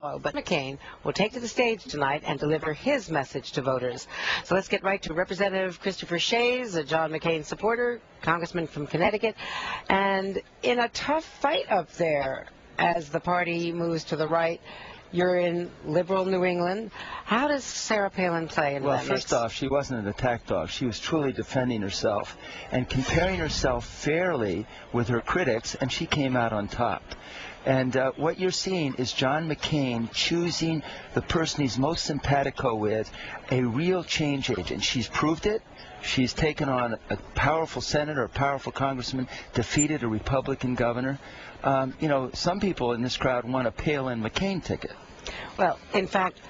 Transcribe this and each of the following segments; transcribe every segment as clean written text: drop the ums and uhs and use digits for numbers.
But McCain will take to the stage tonight and deliver his message to voters. So let's get right to Representative Christopher Shays, a John McCain supporter, congressman from Connecticut, and in a tough fight up there as the party moves to the right. You're in liberal New England. How does Sarah Palin play in that mix? Well, first off, she wasn't an attack dog. She was truly defending herself and comparing herself fairly with her critics, and she came out on top. And what you're seeing is John McCain choosing the person he's most simpatico with, a real change agent. She's proved it. She's taken on a powerful senator, a powerful congressman, defeated a Republican governor. You know, some people in this crowd want a Palin-McCain ticket. Well, in fact,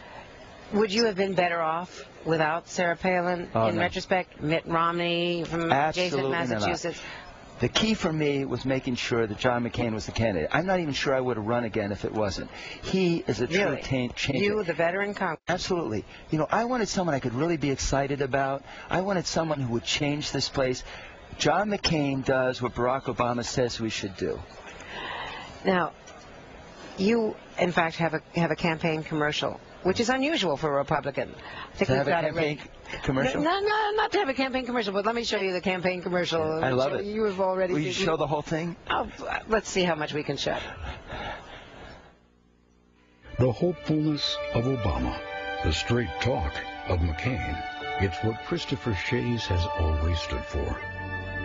would you have been better off without Sarah Palin in retrospect? Mitt Romney from adjacent Massachusetts? Not. The key for me was making sure that John McCain was the candidate. I'm not even sure I would have run again if it wasn't. He is a true changer. You, the veteran Congressman. Absolutely. You know, I wanted someone I could really be excited about. I wanted someone who would change this place. John McCain does what Barack Obama says we should do. Now, you, in fact, have a campaign commercial, which is unusual for a Republican. I think we've got it right. Commercial? No, not to have a campaign commercial, but let me show you the campaign commercial. I love it. You have already. Will you show the whole thing? Oh, let's see how much we can show. The hopefulness of Obama, the straight talk of McCain. It's what Christopher Shays has always stood for.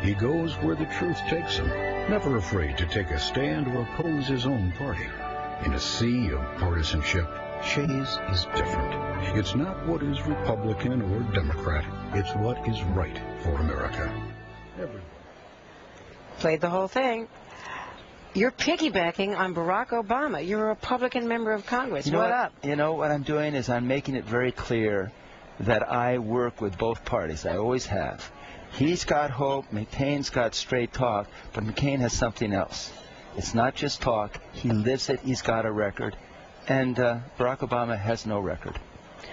He goes where the truth takes him, never afraid to take a stand or oppose his own party. In a sea of partisanship, Shays is different. It's not what is Republican or Democrat. It's what is right for America. Played the whole thing. You're piggybacking on Barack Obama. You're a Republican member of Congress. What up? You know, what I'm doing is I'm making it very clear that I work with both parties. I always have. He's got hope. McCain's got straight talk. But McCain has something else. It's not just talk. He lives it. He's got a record. And Barack Obama has no record.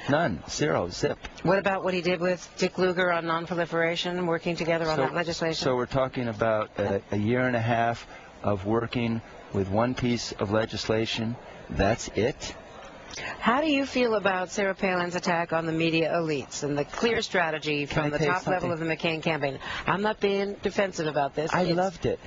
None. Zero. Zip. What about what he did with Dick Lugar on nonproliferation, working together on that legislation? So we're talking about a year and a half of working with one piece of legislation. That's it. How do you feel about Sarah Palin's attack on the media elites and the clear strategy from the top level of the McCain campaign? I'm not being defensive about this. I loved it.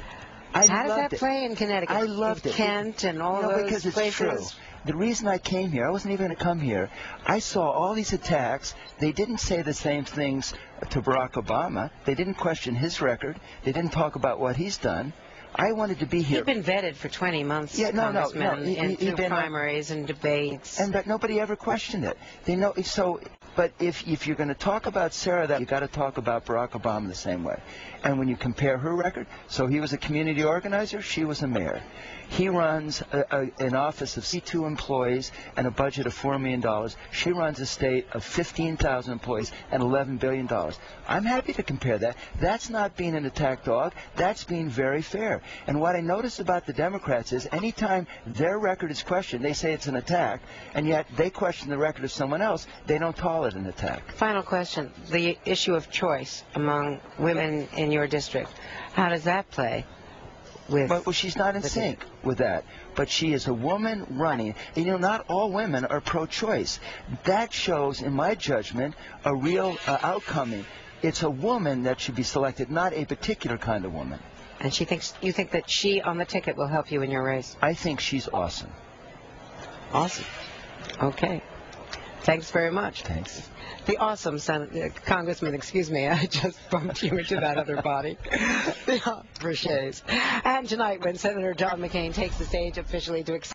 How does that play in Connecticut? I loved it. Kent and all those because places? It's true. The reason I came here, I wasn't even going to come here. I saw all these attacks. They didn't say the same things to Barack Obama. They didn't question his record. They didn't talk about what he's done. I wanted to be here. He'd been vetted for 20 months, no, in two primaries and debates. But nobody ever questioned it. They know so. But if you're going to talk about Sarah, that you got to talk about Barack Obama the same way. And when you compare her record, so he was a community organizer, she was a mayor. He runs an office of 2 employees and a budget of $4 million. She runs a state of 15,000 employees and $11 billion. I'm happy to compare that. That's not being an attack dog. That's being very fair. And what I notice about the Democrats is anytime their record is questioned, they say it's an attack, and yet they question the record of someone else. They don't call it an attack. Final question. The issue of choice among women in your district, how does that play? Well, she's not in sync with that. But she is a woman running. And, you know, not all women are pro-choice. That shows, in my judgment, a real outcoming. It's a woman that should be selected, not a particular kind of woman. And you think that she on the ticket will help you in your race? I think she's awesome. Awesome. Okay. Thanks very much. Thanks. The awesome Congressman, excuse me, I just bumped you into that other body. For Shays. And tonight, when Senator John McCain takes the stage officially to accept